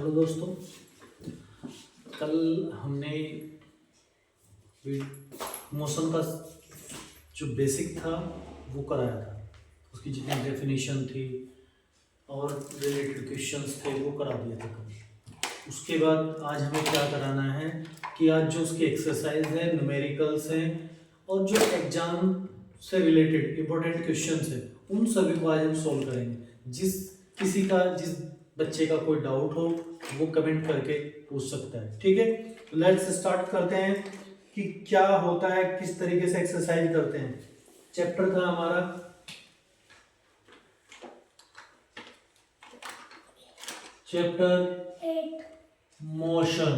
Hello दोस्तों, कल हमने मोशन का जो बेसिक था वो कराया था। उसकी जितनी डेफिनेशन थी और रिलेटेड क्वेश्चंस थे वो करा दिए थे कल। उसके बाद आज हमें क्या कराना है कि आज जो उसकी एक्सरसाइज है, न्यूमेरिकल्स हैं और जो एग्जाम से रिलेटेड इंपॉर्टेंट क्वेश्चंस है उन सभी को आज हम सोल्व करेंगे। जिस बच्चे का कोई डाउट हो वो कमेंट करके पूछ सकता है। ठीक है, तो लेट्स स्टार्ट करते हैं कि क्या होता है, किस तरीके से एक्सरसाइज करते हैं। चैप्टर था हमारा chapter 8 motion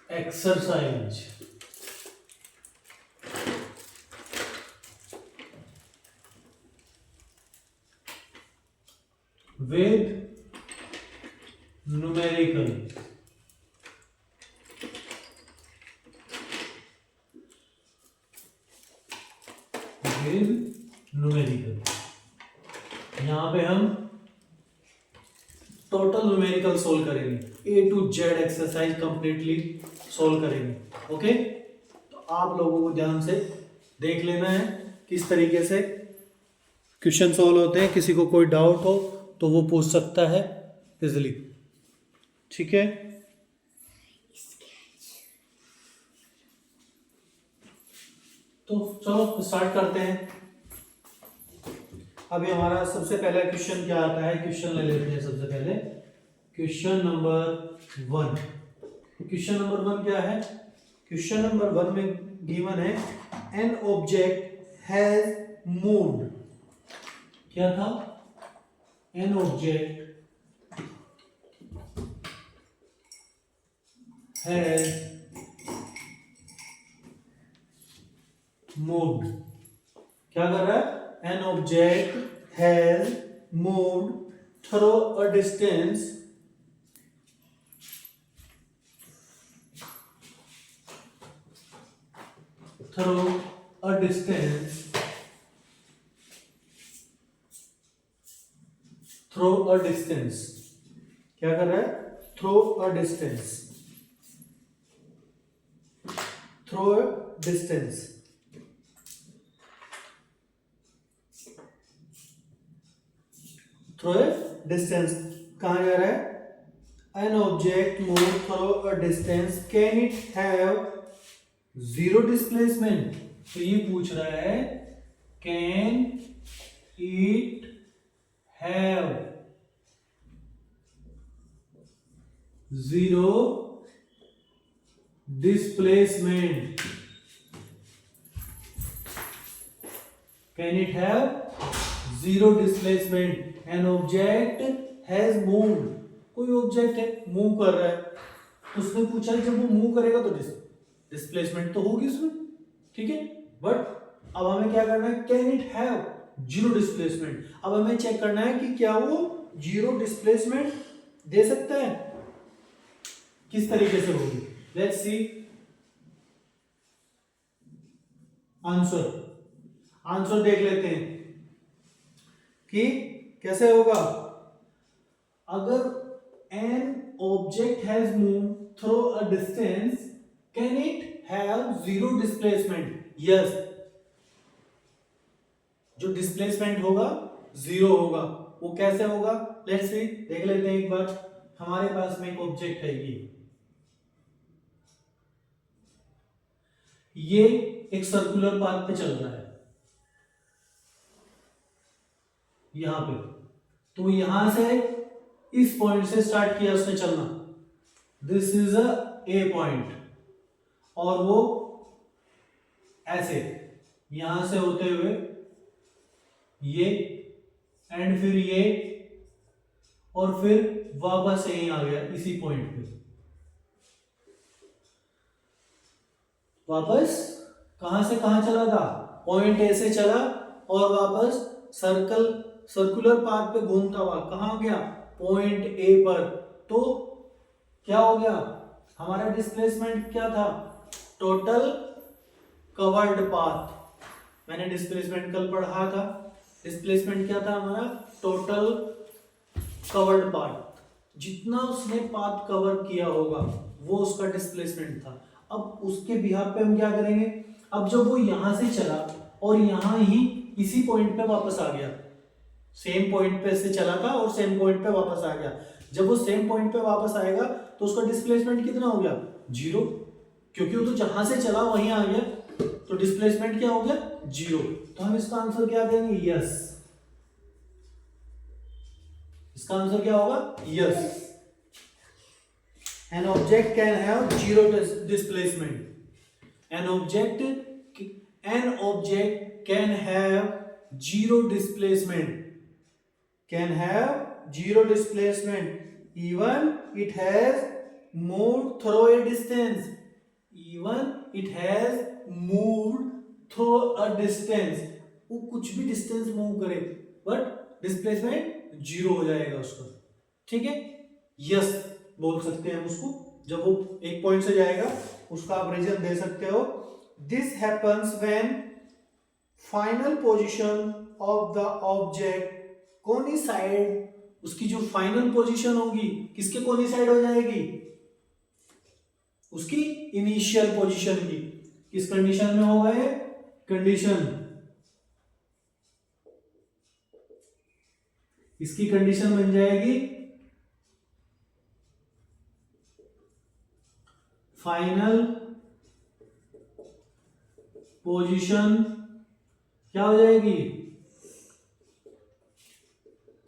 exercise. with numerical यहाँ पे हम टोटल न्यूमेरिकल सोल्व करेंगे, A to Z exercise completely solve करेंगे। ओके, तो आप लोगों को ध्यान से देख लेना है किस तरीके से क्वेश्चन सोल्व होते हैं। किसी को कोई डाउट हो तो वो पूछ सकता है इजिली। ठीक है, तो चलो स्टार्ट करते हैं। अभी हमारा सबसे पहला क्वेश्चन क्या आता है, क्वेश्चन ले लेते हैं। सबसे पहले क्वेश्चन नंबर 1। क्वेश्चन नंबर 1 क्या है? क्वेश्चन नंबर 1 में गिवन है एन ऑब्जेक्ट हैज मूव्ड। क्या था? An object has moved. क्या कर रहा है? An object has moved through a distance through a distance. क्या कर रहा है? Through a distance through a distance through a distance. कहाँ जा रहा है? An object move through a distance, can it have zero displacement? तो ये पूछ रहा है can it have zero displacement. Can it have zero displacement. An object has moved. कोई ऑब्जेक्ट है, मूव कर रहा है, उसने पूछा है जब वो मूव करेगा तो डिस्प्लेसमेंट तो होगी उसमें। ठीक है, बट अब हमें क्या करना है? Can it have zero displacement. अब हमें चेक करना है कि क्या वो जीरो डिस्प्लेसमेंट दे सकता है। किस तरीके से होगी? लेट्स सी आंसर देख लेते हैं कि कैसे होगा। अगर an object has move through a distance, can it have zero displacement? Yes, जो डिस्प्लेसमेंट होगा जीरो होगा। वो कैसे होगा? लेट्स सी, देख लेते हैं एक बार। हमारे पास में एक ऑब्जेक्ट है, ये एक सर्कुलर पाथ पे चल रहा है यहां पे। तो यहां से इस पॉइंट से स्टार्ट किया उसने चलना, this is a A point, और वो ऐसे यहां से होते हुए ये, एंड फिर ये, और फिर वापस यहीं आ गया इसी पॉइंट पे। वापस कहां से कहां चला था? पॉइंट ए से चला और वापस सर्कुलर पाथ पे घूमता हुआ कहां गया? पॉइंट ए पर। तो क्या हो गया? हमारा डिस्प्लेसमेंट क्या था? Total covered path. मैंने डिस्प्लेसमेंट कल पढ़ा था, डिस्प्लेसमेंट क्या था हमारा, टोटल कवर्ड पार्ट, जितना उसने पाथ कवर किया होगा वो उसका डिस्प्लेसमेंट था। अब उसके बिहाफ पे हम क्या करेंगे, अब जब वो यहां से चला और यहां ही इसी पॉइंट पे वापस आ गया, सेम पॉइंट पे से चला था और सेम पॉइंट पे वापस आ गया, जब वो सेम पॉइंट पे वापस आएगा तो उसका डिस्प्लेसमेंट कितना हो गया, 0, क्योंकि वो तो जहां से चला वहीं आ गया, तो डिस्प्लेसमेंट क्या हो गया, 0। तो हम इसका आंसर क्या देंगे, यस। इसका आंसर क्या होगा, yes. An object can have zero displacement. An object can have zero displacement. Can have zero displacement even it has moved through a distance. Even it has moved through a distance. वो कुछ भी distance move करे but displacement 0 हो जाएगा उसका, ठीक है, yes बोल सकते हैं हम उसको। जब वो एक पॉइंट से जाएगा उसका आप रीजन दे सकते हो। This happens when final position of the object coincide, उसकी जो फाइनल पोजीशन होगी किसके कोइंसाइड हो जाएगी, उसकी इनिशियल पोजीशन की। किस कंडीशन में होगा ये, कंडीशन, इसकी कंडीशन बन जाएगी फाइनल पोजीशन, क्या हो जाएगी,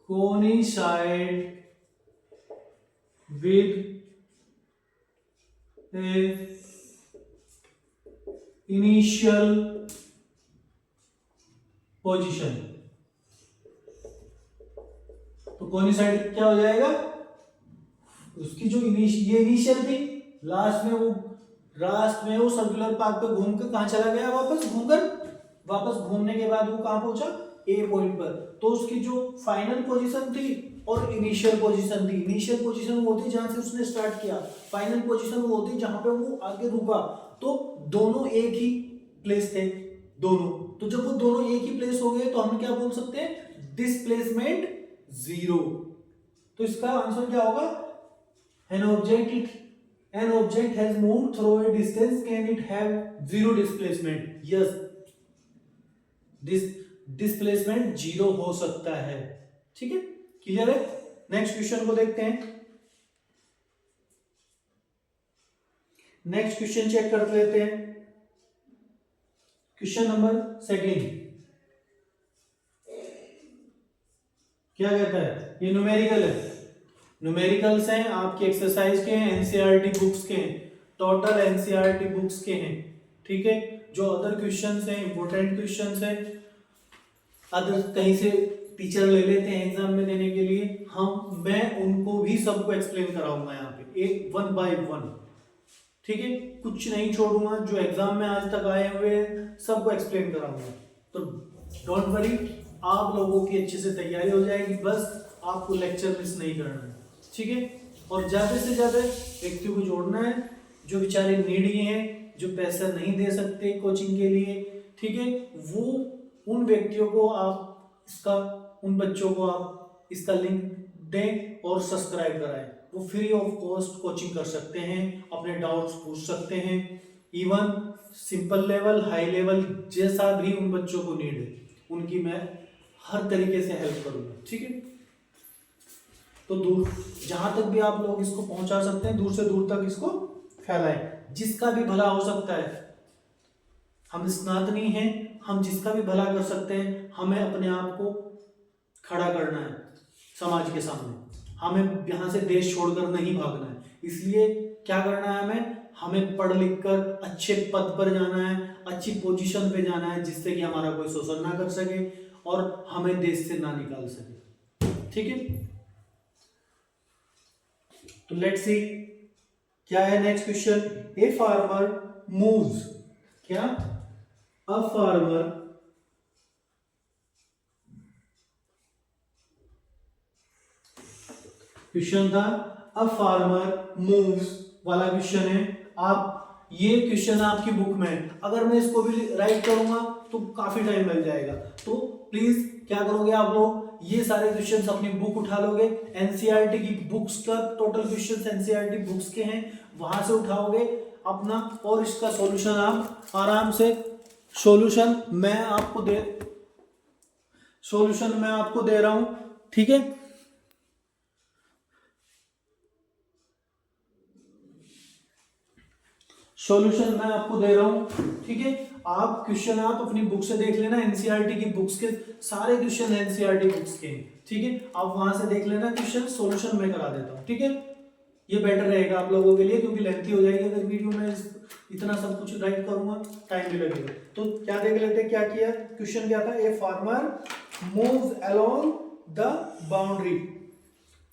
कोइंसाइड विद इनिशियल पोजीशन। तो कोइंसाइड क्या हो जाएगा, उसकी जो ये इनिशियल थी, लास्ट में वो सर्कुलर पाथ पे घूम कर कहां चला गया, वापस घूमने के बाद वो कहां पहुंचा, ए पॉइंट पर। तो उसकी जो फाइनल पोजीशन थी और इनिशियल पोजीशन थी, इनिशियल पोजीशन वो थी जहां से उसने स्टार्ट किया, फाइनल पोजीशन वो थी जहां पे वो आगे रुका। तो दोनों एक ही प्लेस थे दोनों, तो जब वो दोनों एक ही प्लेस हो गए तो हम क्या बोल सकते हैं, डिस्प्लेसमेंट 0। तो इसका आंसर क्या होगा, an object has moved through a distance, can it have 0 displacement? Yes, this displacement 0 हो सकता है, ठीक है, क्लियर है। नेक्स्ट क्वेश्चन को देखते हैं, नेक्स्ट क्वेश्चन चेक कर लेते हैं। क्वेश्चन नंबर 2 क्या कहता है, ये न्यूमेरिकल है, न्यूमेरिकल्स हैं आपकी एक्सरसाइज के हैं, एनसीईआरटी बुक्स के हैं, टोटल एनसीईआरटी बुक्स के हैं, ठीक है। जो अदर क्वेश्चंस हैं, इंपॉर्टेंट क्वेश्चंस हैं, अदर कहीं से टीचर ले लेते हैं एग्जाम में देने के लिए, मैं उनको भी सबको एक्सप्लेन कराऊंगा यहाँ पे, एक 1 by 1, ठीक है, कुछ नहीं छोड़ूंगा, जो एग्जाम में आज तक आए हुए हैं सबको एक्सप्लेन कराऊंगा। तो डोंट वरी, आप लोगों की अच्छे से तैयारी हो जाएगी, बस आपको लेक्चर मिस नहीं करना है, ठीक है। और ज्यादा से ज्यादा व्यक्तियों को जोड़ना है जो बेचारे नीडी हैं, जो पैसा नहीं दे सकते कोचिंग के लिए, ठीक है, वो उन व्यक्तियों को आप उन बच्चों को आप इसका लिंक दें और सब्सक्राइब कराएं। वो फ्री ऑफ कॉस्ट कोचिंग कर सकते हैं, अपने डाउट्स पूछ सकते हैं, even simple level, high level, जैसा भी उन बच्चों को नीड है उनकी मैं हर तरीके से हेल्प करूंगा, ठीक है। तो दूर जहां तक भी आप लोग इसको पहुंचा सकते हैं, दूर से दूर तक इसको फैलाएं, जिसका भी भला हो सकता है। हम स्नातनी हैं, हम जिसका भी भला कर सकते हैं, हमें अपने आप को खड़ा करना है समाज के सामने, हमें यहाँ से देश छोड़कर नहीं भागना है। इसलिए क्या करना है, हमें पढ़ लिख कर अच्छे पद पर जाना है, अच्छी पोजीशन पे जाना है, जिससे कि हमारा कोई शोषण ना कर सके और हमें देश से ना निकाल सके, ठीक है। तो लेट्स सी क्या है नेक्स्ट क्वेश्चन। ए फार्मर मूव्स, क्या, अ फार्मर क्वेश्चन था, अ फार्मर मूव्स वाला क्वेश्चन है। आप ये क्वेश्चन आपकी बुक में है, अगर मैं इसको भी राइट करूंगा तो काफी टाइम लग जाएगा। तो प्लीज क्या करोगे आप लोग, ये सारे क्वेश्चंस अपनी बुक उठा लोगे, एनसीईआरटी की बुक्स का टोटल क्वेश्चंस एनसीईआरटी बुक्स के हैं, वहां से उठाओगे अपना, और इसका सॉल्यूशन आप आराम से, सॉल्यूशन मैं आपको दे रहा हूं, ठीक है। सॉल्यूशन मैं आपको दे रहा हूं, ठीक है। आप क्वेश्चन आप अपनी बुक से देख लेना, एनसीईआरटी की बुक्स के सारे क्वेश्चन एनसीईआरटी बुक्स के, ठीक है। आप वहां से देख लेना क्वेश्चन, सॉल्यूशन मैं करा देता हूं, ठीक है। ये बेटर रहेगा आप लोगों के लिए, क्योंकि लेंथी हो जाएगी अगर वीडियो में इतना सब कुछ राइट करूंगा, टाइम भी लगेगा। तो क्या देख लेते हैं, क्या किया क्वेश्चन, क्या था, ए farmer moves along the boundary.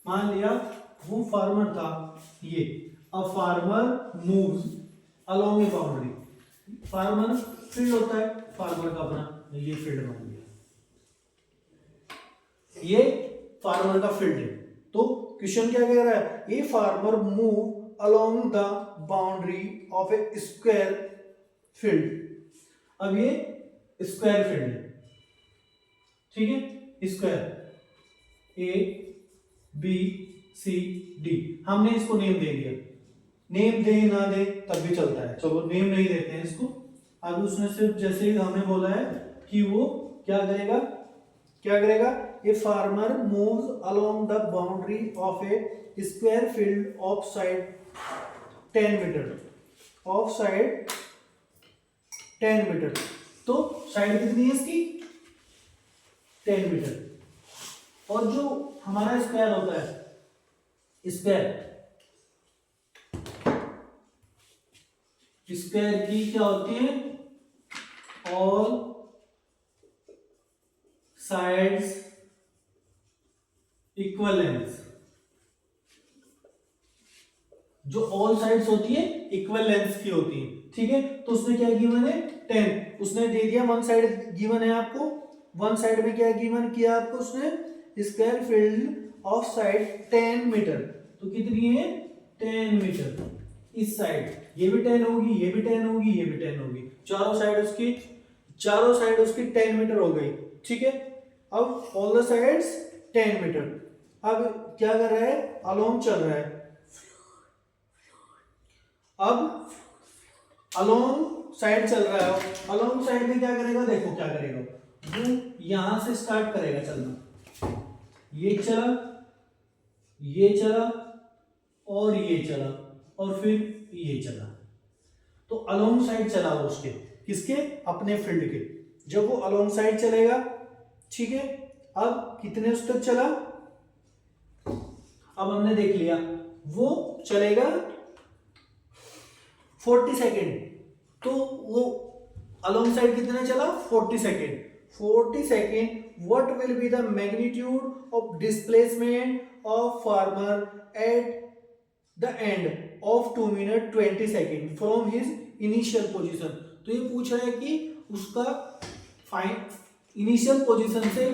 मान लिया वो फार्मर था, ये a farmer moves along A boundary, farmer field होता है फार्मर का अपना, ये फील्ड बन गया, ये फार्मर का फील्ड है। तो क्वेश्चन क्या कह रहा है, a farmer move along the boundary of a square field. अब ये स्क्वायर फील्ड है, ठीक है, square A B C D, हमने इसको नेम दे दिया, नेम दे ना दे तब भी चलता है, चलो नेम नहीं देते हैं इसको। अब उसमें सिर्फ जैसे ही हमने बोला है कि वो क्या करेगा, a farmer moves along the boundary of a square field of side 10 metre, of side 10 metre. तो साइड कितनी है इसकी, 10 मीटर। और जो हमारा स्क्वायर होता है, स्क्वायर की क्या होती है, ऑल साइड्स इक्वल लेंथ। जो ऑल साइड्स होती है इक्वल लेंथ की होती है, ठीक है। तो उसमें क्या गिवन है, 10, उसने दे दिया, वन साइड गिवन है आपको, वन साइड में क्या गिवन किया आपको उसने, square field of side 10 metre. तो कितनी है, 10 मीटर। इस साइड ये भी 10 होगी, ये भी 10 होगी, ये भी 10 होगी, चारों साइड उसकी 10 मीटर हो गई, ठीक है। अब ऑल द साइड्स 10 मीटर। अब क्या कर रहा है, अलोंग चल रहा है, अब अलोंग साइड चल रहा है, अलोंग साइड में क्या करेगा, देखो क्या करेगा, वो यहां से स्टार्ट करेगा चलना, ये चला, ये चला, और ये चला, और फिर ये चला। तो अलोंग साइड चला वो उसके, किसके, अपने फील्ड के। जब वो अलोंग साइड चलेगा, ठीक है, अब कितने उस तक चला, अब हमने देख लिया वो चलेगा 40 सेकेंड। तो वो अलोंग साइड कितने चला, 40 second. 40 second, what will be the magnitude of displacement of farmer at the end of 2 minute 20 second from his initial position. तो ये पूछ रहा है कि उसका इनिशियल पोजीशन से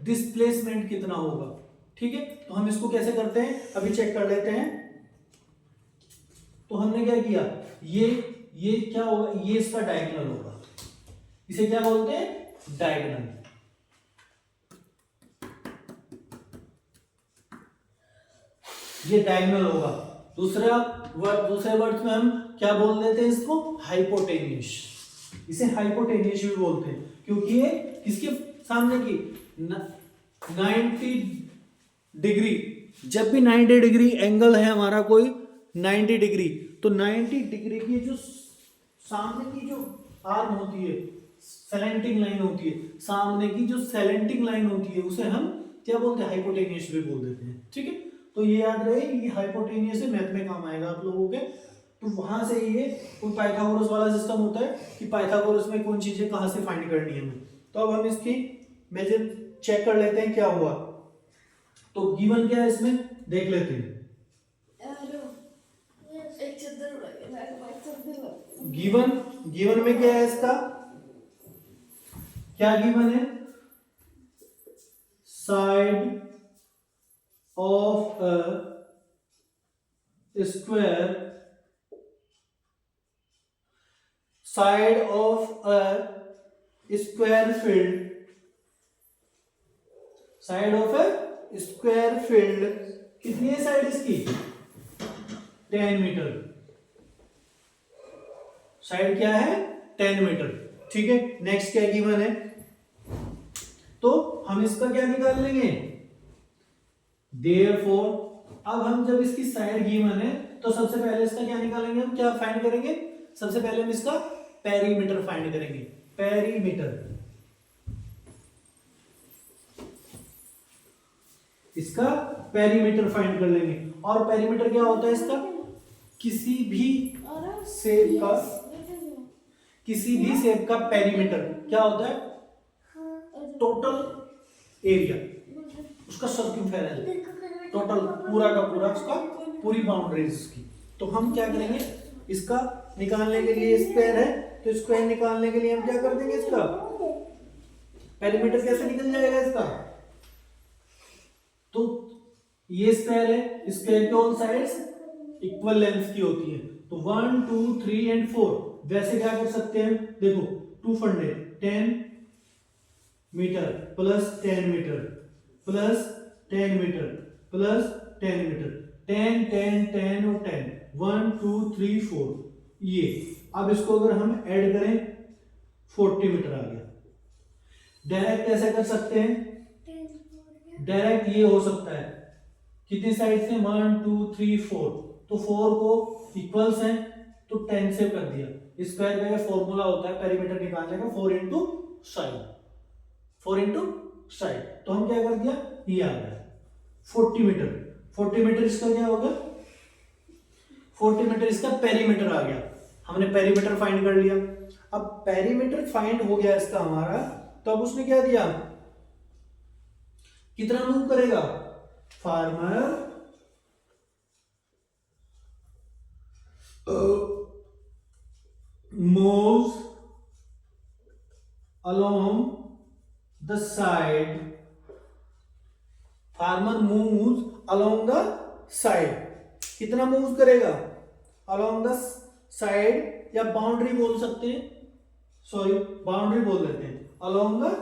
डिस्प्लेसमेंट कितना होगा, ठीक है। तो हम इसको कैसे करते हैं, अभी चेक कर लेते हैं। तो हमने क्या किया, ये क्या होगा, ये इसका डायगोनल होगा, इसे क्या बोलते हैं, डायगोनल। ये डायगोनल होगा। दूसरे वर्ड्स में हम क्या बोल देते हैं इसको, हाइपोटेन्यूस। इसे हाइपोटेन्यूस भी बोलते हैं, क्योंकि ये किसके सामने की, 90 डिग्री, जब भी 90 डिग्री एंगल है हमारा कोई 90 डिग्री, तो 90 डिग्री की जो सामने की जो आर्म होती है, सेलेंटिंग लाइन होती है, सामने की जो सेलेंटिंग लाइन होती है, उसे हम क्या बोलते हैं, हाइपोटेन्यूस भी बोल देते हैं, ठीक है। तो ये याद रहे, ये हाइपोटेन्यूस से मैथ में काम आएगा आप लोगों के। तो वहां से ये कोई पाइथागोरस वाला सिस्टम होता है कि पाइथागोरस में कौन चीजें कहां से फाइंड करनी है हमें। तो अब हम इसकी मेजर चेक कर लेते हैं क्या हुआ। तो गिवन क्या है इसमें, देख लेते हैं। गिवन में क्या है इसका, क्या गिवन है, side of a square side of a square field, side of a square field, कितनी है साइड इसकी? 10 मीटर। साइड क्या है? 10 मीटर। ठीक है, नेक्स्ट क्या गिवन है, तो हम इसका क्या निकाल लेंगे, देयरफॉर अब हम जब इसकी साइड गिवन है तो सबसे पहले इसका क्या निकालेंगे, हम क्या फाइंड करेंगे, सबसे पहले हम इसका पेरीमीटर फाइंड करेंगे। पेरीमीटर, इसका पेरीमीटर फाइंड कर लेंगे। और पेरीमीटर क्या होता है इसका, किसी भी शेप का, किसी भी शेप का पेरीमीटर क्या होता है, टोटल एरिया, उसका सर्कमफेरेंस, टोटल पूरा का पूरा उसका, पूरी बाउंड्रीज की। तो हम क्या करेंगे, इसका निकालने के लिए स्क्वायर है तो स्क्वायर निकालने के लिए हम क्या कर देंगे, इसका पेरीमीटर कैसे निकल जाएगा इसका, तो ये स्क्वायर है, स्क्वायर के ऑल साइड्स इक्वल लेंथ की होती है, तो 1 2 3 एंड 4 वैसे क्या कर सकते हैं, देखो 2 फंडे 10 metre plus 10 metre plus 10 metre plus 10 metre, 10 10 10 और 10, 1 2 3 4 ये। अब इसको अगर हम ऐड करें 40 मीटर आ गया। डायरेक्ट कैसे कर सकते हैं, डायरेक्ट ये हो सकता है, कितनी साइड से 1 2 3 4, तो 4 को इक्वल्स हैं तो 10 से कर दिया। स्क्वायर का फॉर्मूला होता है पेरीमीटर निकालने का 4 इंटू साइड, 4 इंटू साइड, तो हम क्या कर दिया, ये आ गया 40 मीटर। 40 मीटर इसका क्या हो गया, 40 मीटर इसका पेरीमीटर आ गया। हमने पेरीमीटर फाइंड कर लिया। अब पेरीमीटर फाइंड हो गया इसका हमारा, तो अब उसने क्या दिया, कितना मूव करेगा, farmer moves along the side, farmer moves along the side, कितना मूव करेगा, along the side, या बाउंड्री बोल सकते हैं, सॉरी बाउंड्री बोल देते हैं, along the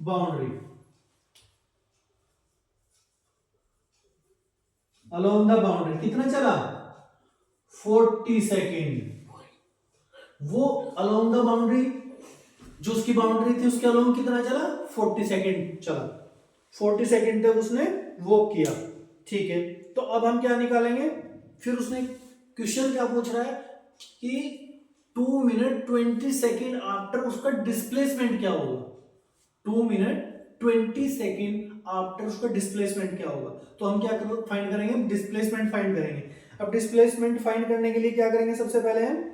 boundary, along the boundary कितना चला, 40 सेकेंड। वो along the boundary, जो उसकी बाउंड्री थी उसके along कितना चला, 40 सेकेंड चला, 40 सेकेंड तक उसने वॉक किया। ठीक है, तो अब हम क्या निकालेंगे, फिर उसने क्वेश्चन क्या पूछ रहा है कि 2 मिनट 20 सेकेंड आफ्टर उसका डिस्प्लेसमेंट क्या होगा, 2 मिनट 20 सेकेंड आफ्टर उसका डिस्प्लेसमेंट क्या होगा। तो हम क्या फाइंड करेंगे, डिस्प्लेसमेंट फाइंड करेंगे। अब डिस्प्लेसमेंट फाइंड करने के लिए क्या करेंगे, सबसे पहले हम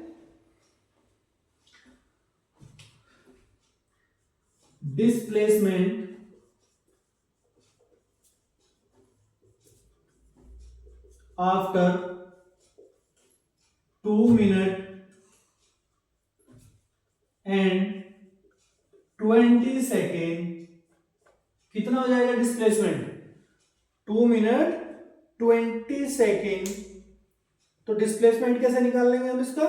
displacement after 2 minute and 20 second, कितना हो जाएगा डिस्प्लेसमेंट, 2 मिनट 20 सेकेंड। तो डिस्प्लेसमेंट कैसे निकाल लेंगे हम इसका,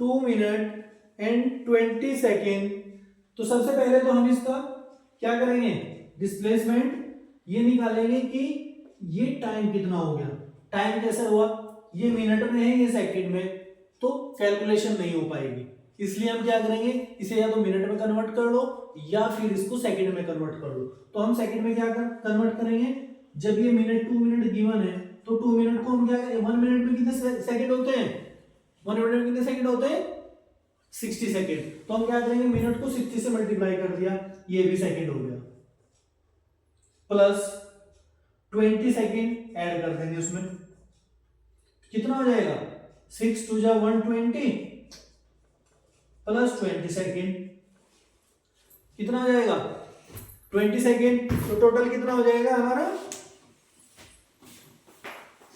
2 मिनट एंड 20 सेकेंड। तो सबसे पहले तो हम इसका क्या करेंगे, डिस्प्लेसमेंट ये निकालेंगे कि ये टाइम कितना हो गया। टाइम कैसे हुआ, ये मिनट में है ये सेकंड में, तो कैलकुलेशन नहीं हो पाएगी, इसलिए हम क्या करेंगे, इसे या तो मिनट में कन्वर्ट कर लो या फिर इसको सेकंड में कन्वर्ट कर लो। तो हम सेकंड में क्या कन्वर्ट करेंगे, जब ये मिनट 2 मिनट गिवन है तो 2 मिनट को हम क्या, 1 मिनट में कितने सेकंड होते हैं, 1 मिनट में कितने सेकंड होते हैं, 60 सेकंड। तो हम क्या करेंगे, मिनट को 60 से मल्टीप्लाई कर दिया, ये भी सेकंड हो गया, प्लस 20 सेकंड ऐड कर देंगे उसमें, कितना हो जाएगा, 6 2 जा 120 प्लस 20 सेकंड, कितना हो जाएगा 20 सेकंड। तो टोटल कितना हो जाएगा हमारा,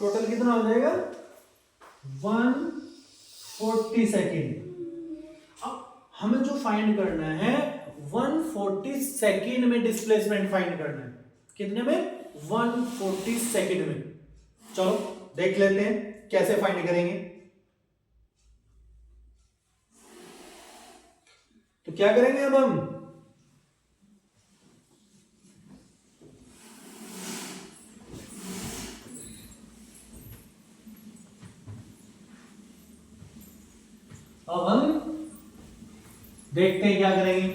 टोटल कितना हो जाएगा 140 सेकंड। अब हमें जो फाइंड करना है 140 सेकंड में डिस्प्लेसमेंट फाइंड करना है, कितने में, 140 सेकंड में। चलो देख लेते हैं कैसे फाइंड करेंगे। क्या करेंगे अब हम, देखते हैं क्या करेंगे।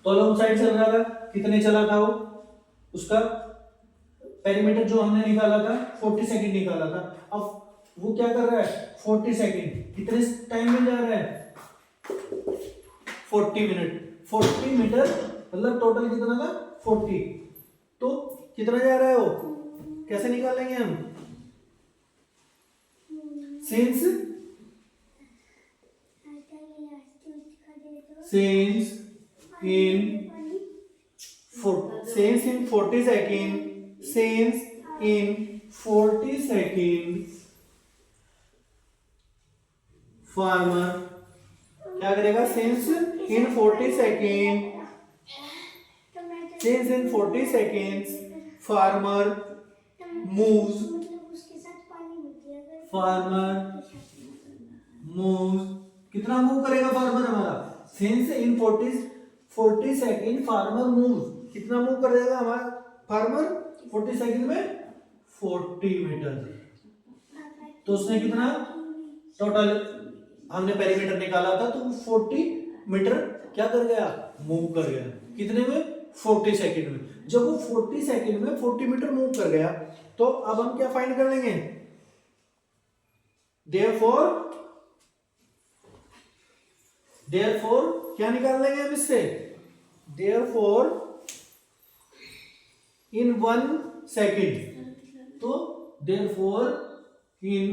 तो लॉन्ग साइड चल रहा था, कितने चला था वो, उसका पेरीमीटर जो हमने निकाला था 40 सेकंड निकाला था। अब वो क्या कर रहा है 40 सेकंड, कितने टाइम में जा रहा है 40 मिनट। 40 मीटर मतलब टोटल कितना था 40, तो कितना जा रहा है वो, कैसे निकालेंगे हम, since in 40 second, since in 40 second farmer क्या करेगा, since in 40 second, since in 40 seconds farmer moves, कितना मूव करेगा फार्मर हमारा, since in 40 second farmer move, कितना मूव कर देगा हमारा फार्मर 40 सेकंड में 40 मीटर। तो उसने कितना टोटल हमने पेरीमीटर निकाला था, तो 40 मीटर क्या कर गया, मूव कर गया, कितने में 40 सेकंड में। जब वो 40 सेकंड में 40 मीटर मूव कर गया, तो अब हम क्या फाइंड कर लेंगे, therefore क्या निकाल लेंगे हम इससे, therefore in 1 second, तो therefore in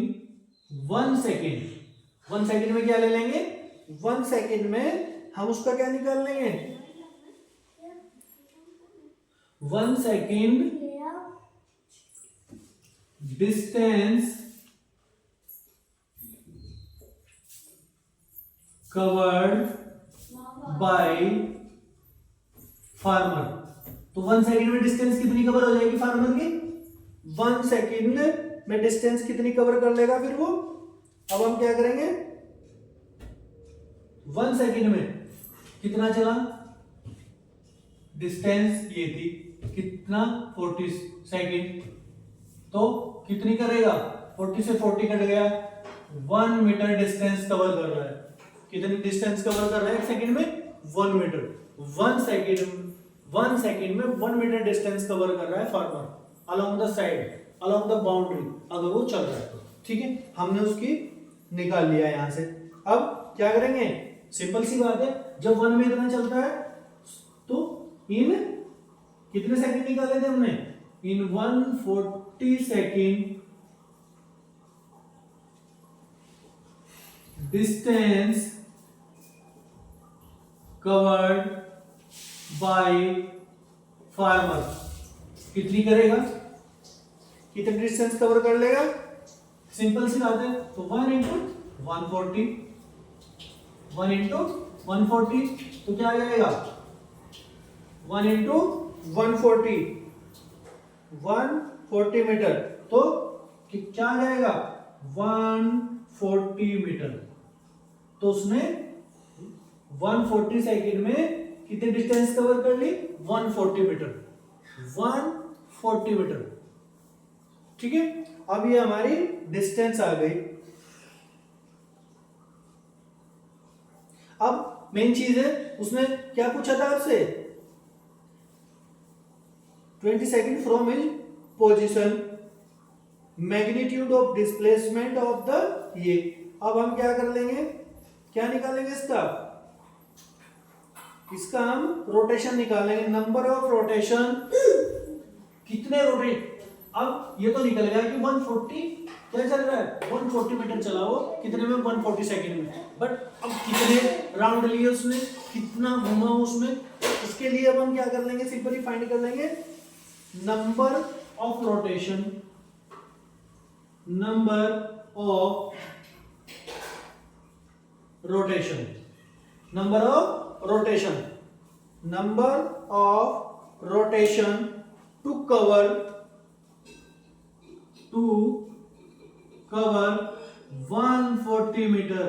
1 second में क्या ले लेंगे, 1 सेकेंड में हम उसका क्या निकाल लेंगे, 1 second distance covered by farmer. तो 1 सेकेंड में डिस्टेंस कितनी कवर हो जाएगी फार्मर की, 1 सेकेंड में डिस्टेंस कितनी कवर कर लेगा फिर वो। अब हम क्या करेंगे, 1 सेकेंड में कितना चला, डिस्टेंस ये थी कितना 40 सेकेंड, तो कितनी करेगा 40 से 40 कट गया, 1 मीटर डिस्टेंस कवर कर रहा है। कितनी डिस्टेंस कवर कर रहा है एक सेकंड में, 1 मीटर। 1 सेकंड में 1 मीटर डिस्टेंस कवर कर रहा है farmer along the side, along the boundary, अगर वो चल रहा है तो। ठीक है, हमने उसकी निकाल लिया यहां से। अब क्या करेंगे, सिंपल सी बात है, जब 1 में इतना चलता है तो इन कितने सेकंड निकाले थे हमने, इन 140 second distance covered by farmer, कितनी करेगा, कितनी डिस्टेंस कवर कर लेगा, सिंपल सी बात है। तो 1 इंटू 140, 1 इंटू 140, तो क्या आ जाएगा 1 इंटू 140, 140 मीटर, तो क्या आ जाएगा 140 मीटर। तो उसने 140 सेकंड में कितनी डिस्टेंस कवर कर ली, 140 मीटर, 140 मीटर। ठीक है, अब ये हमारी डिस्टेंस आ गई। अब मेन चीज है, उसने क्या पूछा था आपसे, 20 second from his position, magnitude of displacement of the ये। अब हम क्या कर लेंगे, क्या निकालेंगे इसका हम रोटेशन निकालेंगे, नंबर ऑफ रोटेशन, कितने रोटेट। अब ये तो निकल गया कि 140 क्या चल रहा है, 140 मीटर चला वो, कितने में 140 सेकंड में। बट अब कितने राउंड लिए उसने, कितना घुमा उसमें, इसके लिए अब हम क्या कर लेंगे, सिंपली फाइंड कर लेंगे number of rotation, number of rotation, number of rotation, number of rotation to cover 140 metre,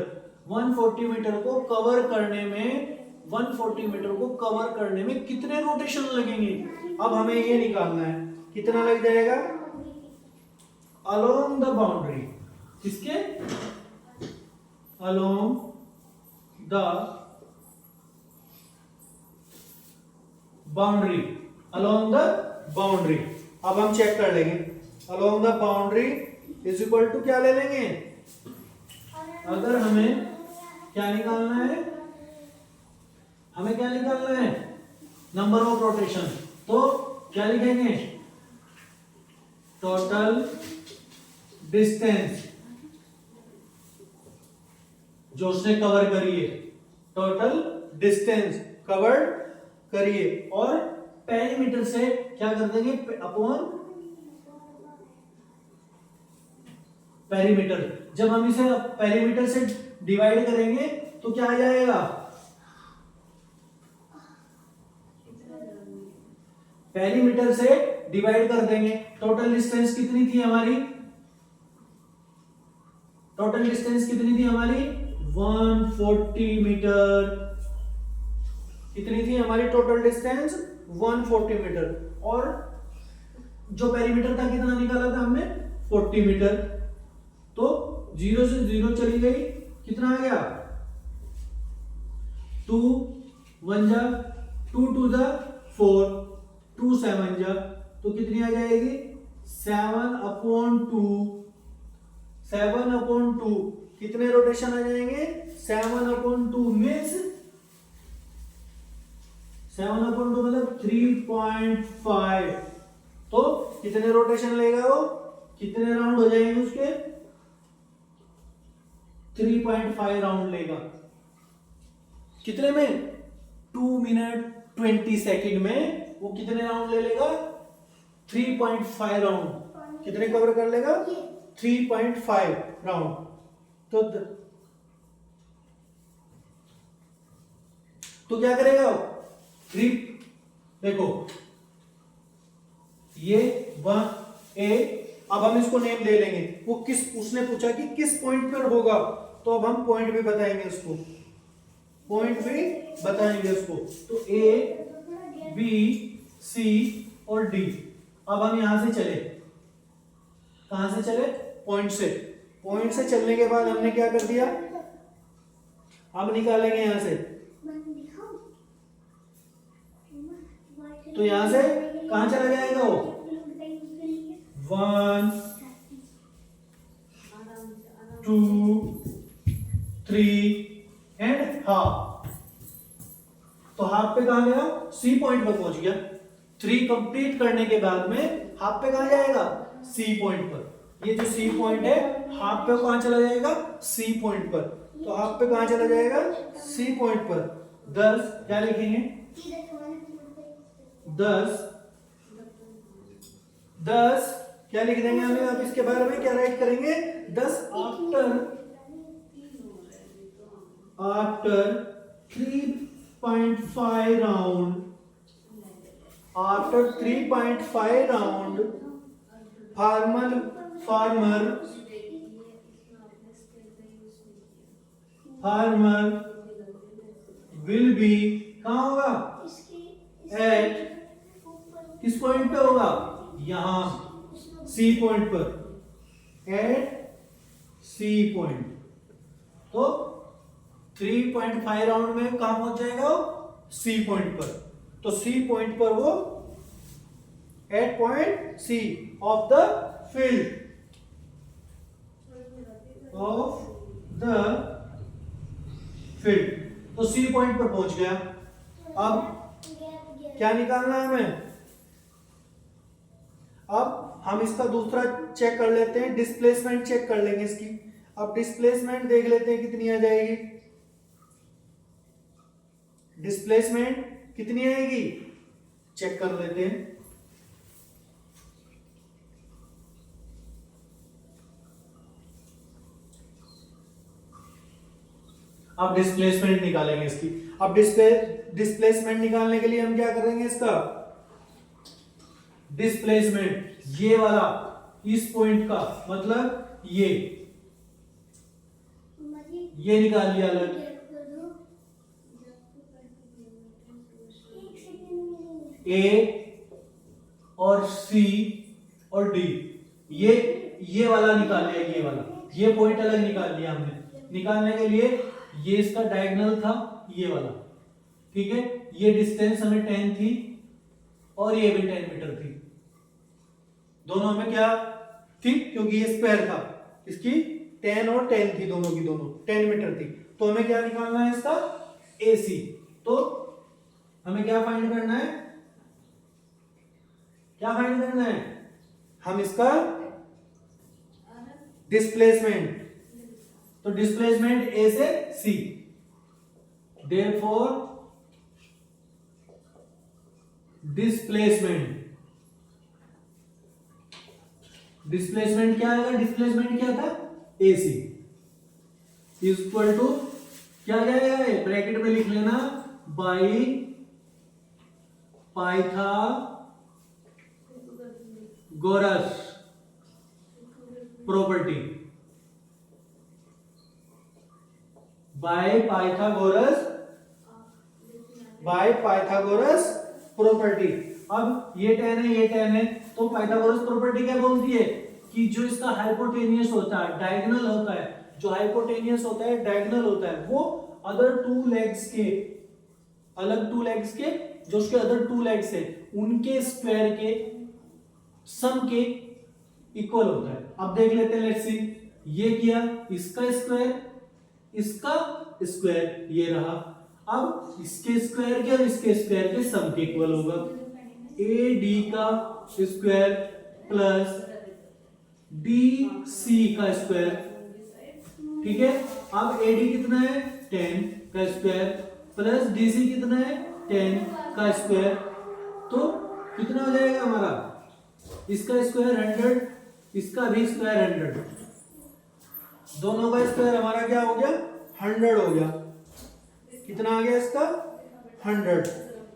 140 metre को कवर करने में 140 मीटर को कवर करने में कितने रोटेशन लगेंगे। अब हमें ये निकालना है कितना लग जाएगा अलोंग द बाउंड्री, किसके along the boundary, along the boundary. अब हम चेक कर लेंगे along the boundary is equal to क्या ले लेंगे, अगर हमें क्या निकालना है, हमें क्या निकालना है नंबर ऑफ रोटेशन, तो क्या लिखेंगे टोटल डिस्टेंस जो उसने कवर करी है, टोटल डिस्टेंस कवर्ड करिए और पेरीमीटर से क्या कर देंगे अपॉन पेरीमीटर। जब हम इसे पेरीमीटर से डिवाइड करेंगे तो क्या आ जाएगा, पेरीमीटर से डिवाइड कर देंगे। टोटल डिस्टेंस कितनी थी हमारी, टोटल डिस्टेंस कितनी थी हमारी 140 मीटर, कितनी थी हमारी टोटल डिस्टेंस 140 मीटर, और जो पेरीमीटर था कितना निकाला था हमने 40 मीटर। तो 0 से 0 चली गई, कितना आ गया 2 1 जा 2 2 जा 4 2 7 जा, तो कितनी आ जाएगी 7/2, 7/2 कितने रोटेशन आ जाएंगे 7/2 मीन्स 7/2 मतलब 3.5, तो कितने रोटेशन लेगा वो, कितने राउंड हो जाएंगे उसके 3.5 राउंड लेगा, कितने में 2 मिनट 20 सेकंड में वो कितने राउंड ले लेगा 3.5 राउंड, कितने कवर कर लेगा 3.5 राउंड। तो क्या करेगा 3, देखो ये 1A, अब हम इसको नेम दे लेंगे, वो किस, उसने पूछा कि किस पॉइंट पर होगा, तो अब हम पॉइंट भी बताएंगे उसको, पॉइंट भी बताएंगे उसको। तो A B C और D। अब हम यहां से चले, कहां से चले पॉइंट से, पॉइंट से चलने के बाद हमने क्या कर दिया, अब निकालेंगे यहां से, तो यहां से कहां चला जाएगा वो 1 2 3 एंड हाफ, तो हाफ पे कहां गया सी पॉइंट पर पहुंच गया। 3 कंप्लीट करने के बाद में हाफ पे कहां जाएगा सी पॉइंट पर, ये जो सी पॉइंट है हाफ पे कहां चला जाएगा सी पॉइंट पर, तो हाफ पे कहां चला जाएगा सी पॉइंट पर। 10 क्या लिखेंगे 10 क्या लिख देंगे हमें, अब इसके बारे में क्या राइट करेंगे 10 after 3.5 round, after 3.5 round farmer will be, कहां होगा एट, किस पॉइंट पे होगा यहां सी पॉइंट पर, एट सी पॉइंट। तो 3.5 राउंड में कहां पहुंच जाएगा सी पॉइंट पर, तो सी पॉइंट पर वो at point C of the field तो सी पॉइंट पर पहुंच गया। अब क्या निकालना है हमें, अब हम इसका दूसरा चेक कर लेते हैं, डिस्प्लेसमेंट चेक कर लेंगे इसकी। अब डिस्प्लेसमेंट देख लेते हैं कितनी आ जाएगी, डिस्प्लेसमेंट कितनी आएगी चेक कर लेते हैं। अब डिस्प्लेसमेंट निकालेंगे इसकी। अब डिस्प्लेसमेंट निकालने के लिए हम क्या करेंगे, इसका डिस्प्लेसमेंट ये वाला इस पॉइंट का मतलब ये ये निकाल लिया अलग। ए और सी और डी, ये वाला निकाल लिया, ये वाला, ये पॉइंट अलग निकाल लिया हमने। निकालने के लिए ये इसका डायगोनल था, ये वाला, ठीक है। ये डिस्टेंस हमें 10 थी और ये भी 10 मीटर थी। दोनों में क्या थी, क्योंकि ये स्क्वायर था, इसकी 10 और 10 थी, दोनों की दोनों 10 मीटर थी। तो हमें क्या निकालना है इसका AC। तो हमें क्या फाइंड करना है, क्या फाइंड करना है, हम इसका डिस्प्लेसमेंट। तो डिस्प्लेसमेंट A से C, देयरफॉर डिस्प्लेसमेंट क्या आएगा, डिस्प्लेसमेंट क्या था, AC इक्वल टू क्या जाएगा, ब्रैकेट में लिख लेना, by Pythagoras property, by Pythagoras property. अब ये 10 है, ये 10 है, तो पाइथागोरस प्रॉपर्टी क्या बोलती है कि जो इसका हाइपोटेनियस होता है, डायगोनल होता है, जो हाइपोटेनियस होता है, डायगोनल होता है, वो अदर टू लेग्स के, अलग टू लेग्स के, जो उसके अदर टू लेग्स है उनके स्क्वायर के सम के इक्वल होता है। अब देख लेते हैं, लेट्स सी, ये किया, इसका स्क्वायर, इसका स्क्वायर, ये रहा। अब इसके स्क्वायर के और इसके स्क्वायर के सम के इक्वल होगा, AD का स्क्वायर प्लस BC का स्क्वायर, ठीक है। अब AD कितना है, 10 का स्क्वायर प्लस DC कितना है, 10 का स्क्वायर, तो कितना हो जाएगा हमारा, इसका स्क्वायर 100, इसका भी स्क्वायर 100, दोनों का स्क्वायर हमारा क्या हो गया, 100 हो गया। कितना आ गया इसका, 100।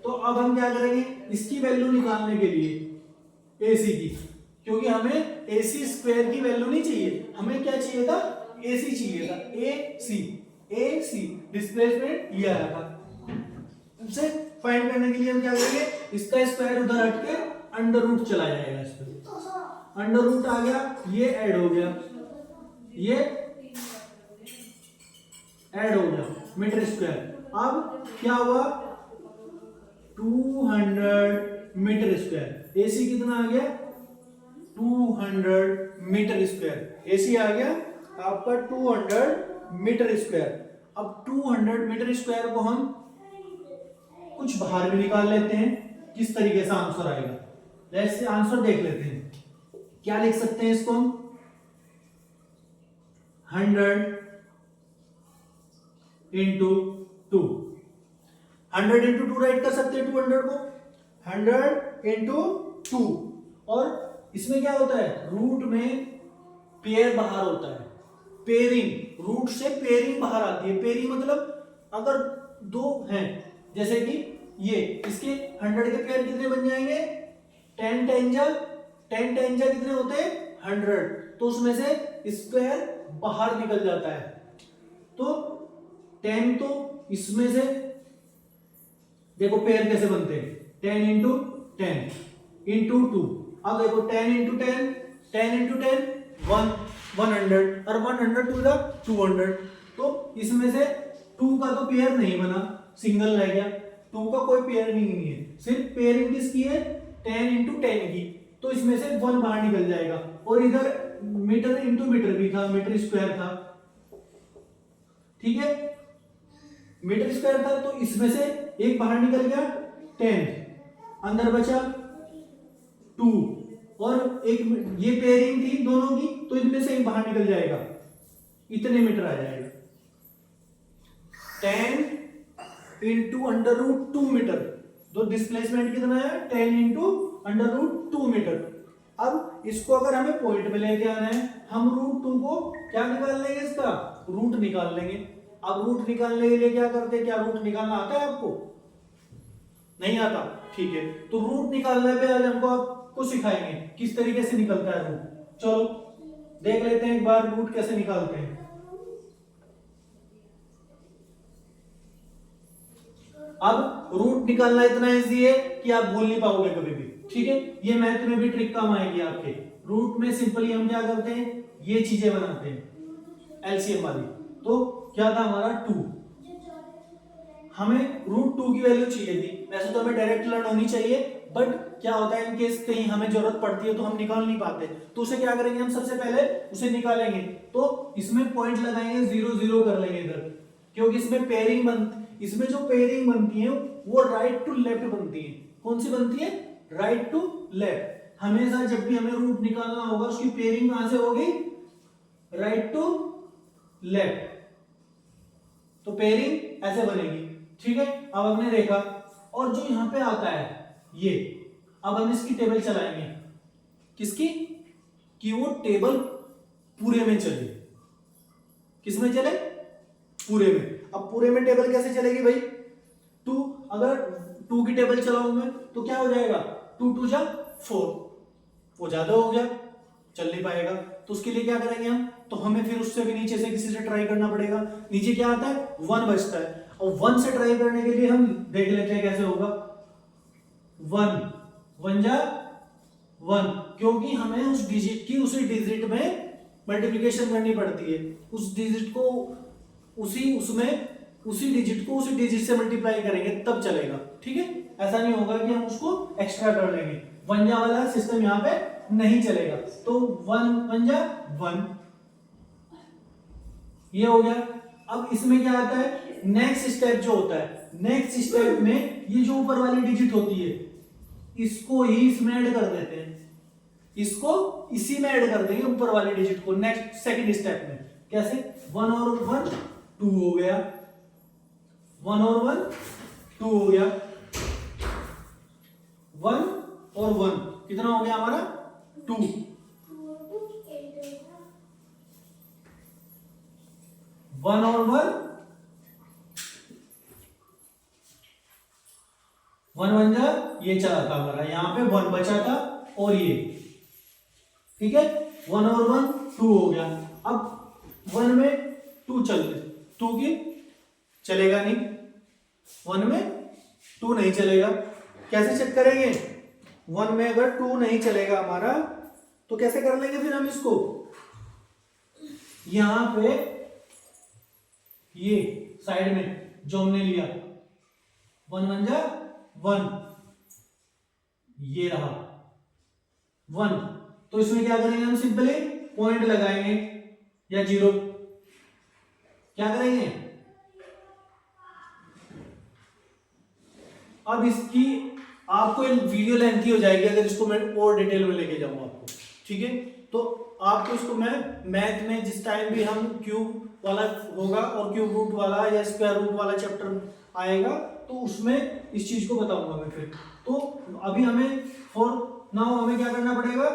तो अब हम क्या करेंगे, इसकी वैल्यू निकालने के लिए AC की, क्योंकि हमें AC स्क्वायर की वैल्यू नहीं चाहिए, हमें क्या चाहिए था, AC चाहिए था, AC डिस्प्लेसमेंट ये आया था। उसे फाइंड करने के लिए हम क्या करेंगे, इसका स्क्वायर उधर हट के अंडर रूट चला जाएगा, इस पर अंडर रूट आ गया, ये ऐड हो गया, ये ऐड हो गया, मीटर स्क्वायर। अब क्या हुआ, 200 मीटर स्क्वायर। AC कितना आ गया, 200 मीटर स्क्वायर। AC आ गया आपका 200 मीटर स्क्वायर। अब 200 मीटर स्क्वायर को हम कुछ बाहर भी निकाल लेते हैं, किस तरीके से आंसर आएगा, लेट्स से आंसर देख लेते हैं। क्या लिख सकते हैं इसको हम, 100 इंटू 2, 100 इंटू 2 राइट कर सकते हैं 200 को, 100 इंटू 2। और इसमें क्या होता है, रूट में पेयर बाहर होता है, पेयरिंग, रूट से पेयरिंग बाहर आती है। पेयरिंग मतलब अगर दो हैं, जैसे कि ये, इसके 100 के पेयर कितने बन जाएंगे, 10 10 जा कितने होते हैं, 100, तो उसमें से स्क्वायर बाहर निकल जाता है। तो 10 तो इसमें से देखो पेयर कैसे बनते हैं, 10 इंटू 10 इंटू 2। अब देखो 10 इंटू 10, 10 इंटू 10 100, और 100 टू द 200। तो इसमें से 2 का तो पेयर नहीं बना, सिंगल रह गया, 2 का कोई पेयर नहीं है, सिर्फ पेयरिंग किसकी है, 10 इंटू 10 की, तो इसमें से 1 बाहर निकल जाएगा। और इधर मीटर इंटू मीटर भी था, मीटर स्क्वायर था, ठीक है, मीटर स्क्वायर था, तो इसमें से एक बाहर निकल गया 10, अंदर बचा 2, और एक ये पेयरिंग थी दोनों की, तो इनमें से एक बाहर निकल जाएगा, इतने मीटर आ जाएगा, 10 इंटू अंडर रूट 2 मीटर। तो डिस्प्लेसमेंट कितना है, 10 इंटू अंडर रूट 2 मीटर। अब इसको अगर हमें पॉइंट में लेके आना है, हम रूट 2 को क्या निकाल लेंगे, इसका रूट निकाल लेंगे। अब रूट निकालने के लिए क्या करते हैं, क्या रूट निकालना आता है आपको, नहीं आता, ठीक है। तो रूट निकालने पे आज हमको आपको सिखाएंगे किस तरीके से निकलता है रूट। चलो देख लेते हैं एक बार रूट कैसे निकालते हैं। अब रूट निकालना इतना इजी है कि आप भूल नहीं पाओगे कभी भी, ठीक है। ये मैथ में भी ट्रिक काम आएगी आपके। रूट में सिंपली हम क्या करते हैं, ये चीजें बनाते हैं एलसीएम वाली। तो क्या था हमारा 2, हमें रूट 2 की वैल्यू चाहिए थी। वैसे तो हमें डायरेक्ट लर्न होनी चाहिए, बट क्या होता है इन केस कहीं हमें जरूरत पड़ती है तो हम निकाल नहीं पाते, तो उसे क्या करेंगे हम, सबसे पहले उसे निकालेंगे। तो इसमें पॉइंट लगाएंगे, 0 0 कर लेंगे इधर, क्योंकि इसमें पेयरिंग इसमें जो पेयरिंग बनती है वो राइट टू लेफ्ट बनती है। कौन सी बनती है, राइट टू लेफ्ट। हमेशा जब भी हमें रूट निकालना होगा उसकी पेयरिंग कहां से होगी, राइट टू लेफ्ट। तो पेयरिंग ऐसे बनेगी, ठीक है। अब हमने देखा, और जो यहां पे आता है ये, अब हम इसकी टेबल चलाएंगे, किसकी, कि वो टेबल पूरे में चले। किसमें चले, पूरे में। अब पूरे में टेबल कैसे चलेगी भाई, 2, अगर 2 की टेबल चलाऊं मैं तो क्या हो जाएगा, 2 2 जा 4, वो ज्यादा हो गया, चल नहीं पाएगा। तो उसके लिए क्या करेंगे हम, तो हमें फिर उससे भी नीचे से किसी से ट्राई करना पड़ेगा। नीचे क्या आता है, 1 बचता है, और 1 से ट्राई करने के लिए हम देख लेते हैं कैसे होगा। 1 1 जा 1, क्योंकि हमें उस डिजिट की उसी डिजिट में मल्टीप्लिकेशन करनी पड़ती है। उस डिजिट को उसी डिजिट को उसी डिजिट से मल्टीप्लाई करेंगे तब चलेगा, ठीक है। ऐसा नहीं होगा कि हम उसको एक्स्ट्रा कर लेंगे। 1 जा वाला सिस्टम यहाँ पे नहीं चलेगा। तो 1 1 जा 1, ये हो गया। अब इसमें क्या आता है, नेक्स्ट स्टेप जो होता है, नेक्स्ट स्टेप में ये जो ऊपर वाली डिजिट होती है इसको ही इसमें ऐड कर देते हैं, इसको इसी में ऐड कर देंगे ऊपर वाली डिजिट को नेक्स्ट सेकंड स्टेप में। कैसे, 1 और 1 2 हो गया, 1 और 1 2 हो गया, 1 और 1 कितना हो गया हमारा, 2। 1 और 1 1 जा, ये चला था हमारा, यहां पे 1 बचा था, और ये, ठीक है। 1 और 1 2 हो गया। अब 1 में 2 चल, 2 की चलेगा नहीं, 1 में 2 नहीं चलेगा। कैसे चेक करेंगे, 1 में अगर 2 नहीं चलेगा हमारा तो कैसे कर लेंगे फिर हम इसको, यहां पे ये साइड में जो हमने लिया 1 1 जा 1, ये रहा 1, तो इसमें क्या करेंगे हम, सिंपली पॉइंट लगाएंगे या 0, क्या करेंगे। अब इसकी आपको वीडियो लेंथी हो जाएगी अगर इसको मैं और डिटेल में लेके जाऊंगा आपको, ठीक है। तो आपको इसको मैं मैथ में जिस टाइम भी हम क्यूब वाला होगा और क्यूब रूट वाला या स्क्वायर रूट वाला चैप्टर आएगा तो उसमें इस चीज को बताऊंगा मैं फिर। तो अभी हमें फॉर नाउ हमें क्या करना पड़ेगा,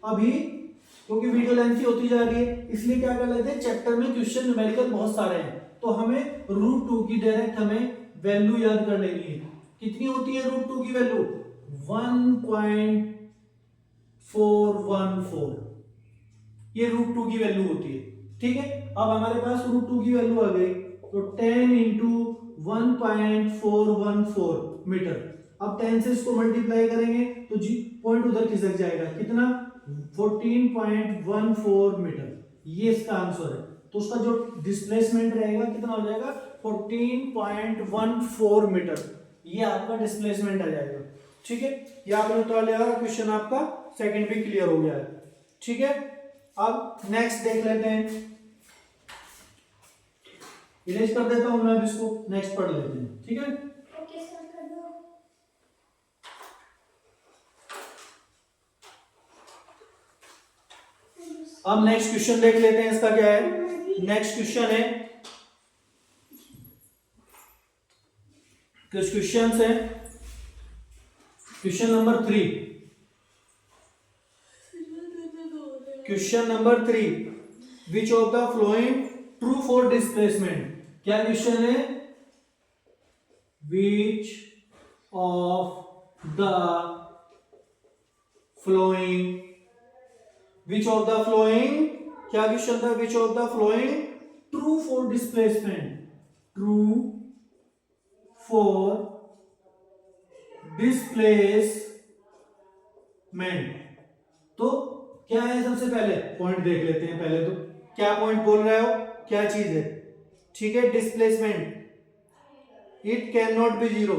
अभी क्योंकि वीडियो लेंथी होती जा रही है इसलिए क्या कर लेते हैं, चैप्टर में क्वेश्चन न्यूमेरिकल बहुत सारे हैं, तो हमें रूट 2 की डायरेक्ट हमें वैल्यू याद कर लेनी है। कितनी होती है रूट 2 की वैल्यू, 1.414, ये रूट 2 की वैल्यू होती है, ठीक है। अब हमारे पास रूट 2 की वैल्यू आ गई, तो 10 इंटू 1.414 मीटर। अब 10 से इसको मल्टीप्लाई करेंगे तो जी पॉइंट उधर खिसक जाएगा, कितना, 14.14 मीटर, ये इसका आंसर है। तो उसका जो डिस्प्लेसमेंट रहेगा कितना हो जाएगा, 14.14 मीटर, ये आपका डिस्प्लेसमेंट आ जाएगा, ठीक है। ये आपने तो लिया क्वेश्चन, आपका सेकंड भी क्लियर हो गया है, ठीक है। अब नेक्स्ट देख लेते हैं, इरेज कर देता हूं मैं अब इसको, नेक्स्ट पढ़ लेते हैं, ठीक है। अब नेक्स्ट क्वेश्चन देख लेते हैं, इसका क्या है। नेक्स्ट क्वेश्चन है, कुछ क्वेश्चन है, question number 3, question number 3, which of the flowing true for displacement. क्या क्वेश्चन है, which of the flowing, which of the flowing, क्या क्वेश्चन था, which of the flowing true for displacement, true for displacement. तो क्या है, सबसे पहले point देख लेते हैं। पहले तो क्या पॉइंट बोल रहे हो, क्या चीज है, ठीक है, displacement. It can not be zero.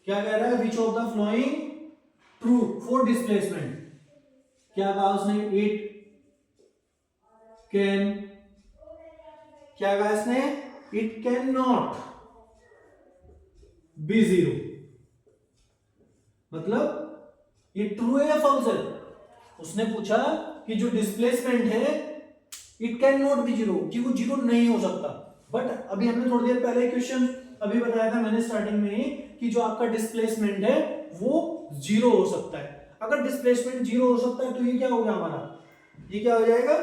क्या कह रहा है, which of the flowing true for displacement. क्या कहा उसने, इट कैन, क्या कहा इसने, it can not be zero. मतलब ये ट्रू है या फॉल्स है। उसने पूछा कि जो डिस्प्लेसमेंट है it can not be zero, कि वो जीरो नहीं हो सकता। बट अभी हमने थोड़ी देर पहले क्वेश्चन अभी बताया था मैंने स्टार्टिंग में ही कि जो आपका डिस्प्लेसमेंट है वो जीरो हो सकता है। अगर डिस्प्लेसमेंट जीरो हो सकता है तो ये क्या हो गया हमारा, ये क्या हो जाएगा,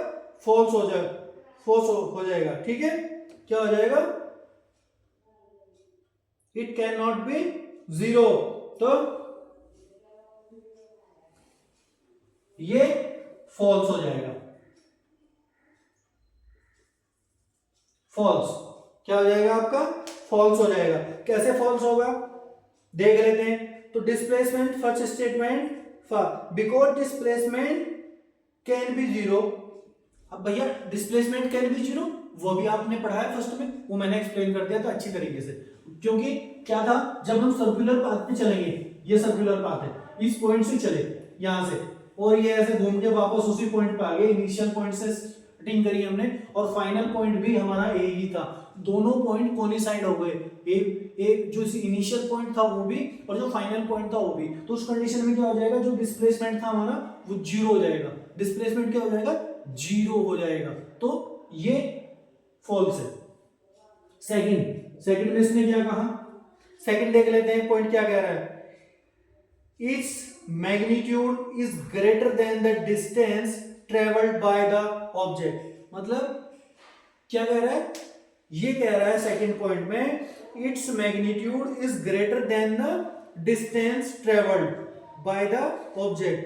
फॉल्स हो जाएगा, फॉल्स हो जाएगा, ठीक है। क्या हो जाएगा, it can not be zero, तो ये फॉल्स हो जाएगा, फॉल्स। क्या हो जाएगा आपका, फॉल्स हो जाएगा। कैसे फॉल्स होगा देख लेते हैं। तो displacement first statement, because displacement can be zero. अब भैया डिस्प्लेसमेंट कैन बी जीरो वो भी आपने पढ़ा है फर्स्ट में, वो मैंने एक्सप्लेन कर दिया था अच्छी तरीके से। क्योंकि क्या था, जब हम सर्कुलर पाथ पे चलेंगे, ये सर्कुलर पाथ है, इस पॉइंट से चले यहां से, और ये ऐसे घूम के वापस उसी पॉइंट पे आ गए, इनिशियल पॉइंट से स्टार्टिंग करी हमने, और फाइनल पॉइंट भी हमारा ए ही था। दोनों पॉइंट कोइंसाइड हो गए, एक जो इनिशियल पॉइंट था वो भी और जो फाइनल पॉइंट था वो भी। तो उस कंडीशन में क्या हो जाएगा, जो डिस्प्लेसमेंट था हमारा वो जीरो हो जाएगा। डिस्प्लेसमेंट क्या हो जाएगा, जीरो हो जाएगा। तो ये फॉल्स है। सेकंड में इसने क्या कहा, सेकंड देख लेते हैं पॉइंट क्या कह रहा है, its magnitude is greater than the distance traveled by the object। मतलब क्या कह रहा है, ये कह रहा है सेकंड पॉइंट में, its magnitude is greater than the distance traveled by the object।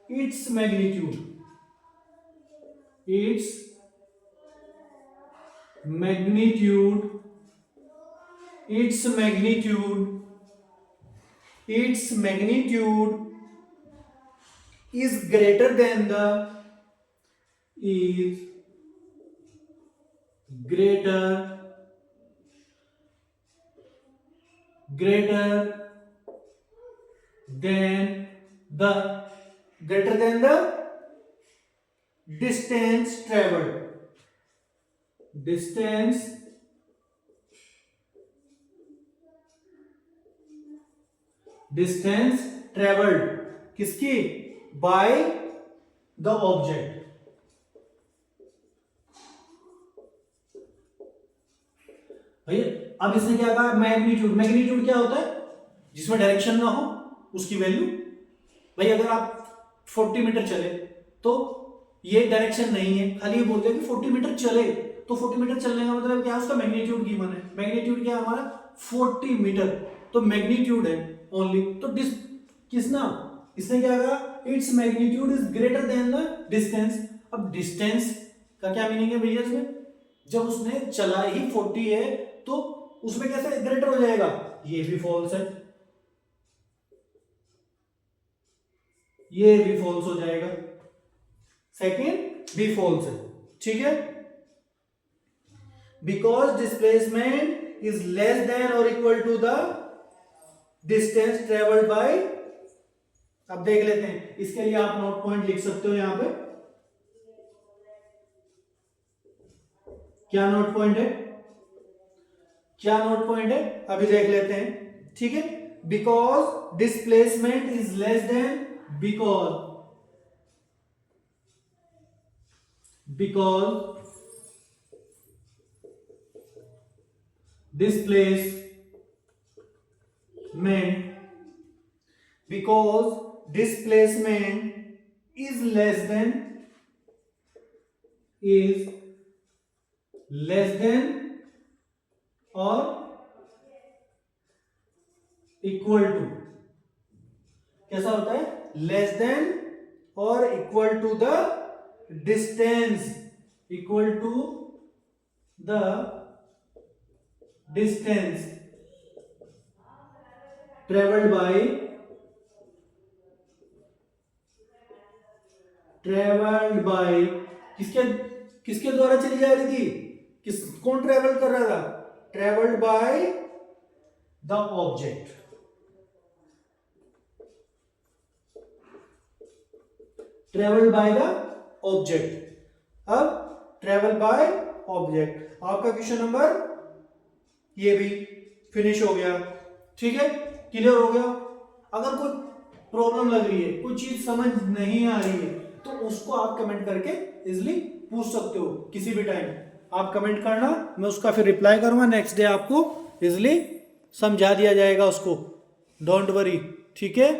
its magnitude is greater than the is greater than the distance traveled किसकी, बाय द ऑब्जेक्ट। भैया अब इसने क्या कहा, मैग्नीट्यूड क्या होता है, जिसमें डायरेक्शन ना हो उसकी वैल्यू। भाई अगर आप 40 मीटर चले तो ये डायरेक्शन नहीं है, खाली ये बोलते हैं कि 40 मीटर चले, तो 40 मीटर चलने का मतलब क्या है, उसका मैग्नीट्यूड गिवन है। मैग्नीट्यूड क्या है हमारा, 40 मीटर, तो मैग्नीट्यूड है ओनली। तो किसना, इसने क्या कहा, its magnitude is greater than the distance. अब डिस्टेंस का क्या मीनिंग है भैया इसमें, जब उसने चला ही 40 है तो उसमें कैसे ग्रेटर हो जाएगा, ये भी फॉल्स है, ये भी फॉल्स हो जाएगा, सेकेंड भी फॉल्स है, ठीक है। Because displacement is less than और equal to the distance travelled by. अब देख लेते हैं, इसके लिए आप नोट पॉइंट लिख सकते हो यहां पे, क्या नोट पॉइंट है, क्या नोट पॉइंट है, अभी देख लेते हैं, ठीक है। Because displacement is less then, because displacement is less than or equal to, कैसा होता है, लेस देन और equal to the distance, equal to the distance travelled by किसके किसके द्वारा चली जा रही थी, कौन ट्रेवल कर रहा था, travelled by the object, travelled by the object. अब ट्रेवल बाय ऑब्जेक्ट, आपका क्वेश्चन नंबर ये भी फिनिश हो गया। ठीक है, क्लियर हो गया। अगर कोई प्रॉब्लम लग रही है, कोई चीज समझ नहीं आ रही है, तो उसको आप कमेंट करके इजिली पूछ सकते हो किसी भी टाइम। आप कमेंट करना, मैं उसका फिर रिप्लाई करूंगा, नेक्स्ट डे आपको इजिली समझा दिया जाएगा उसको, डोंट वरी। ठीक है।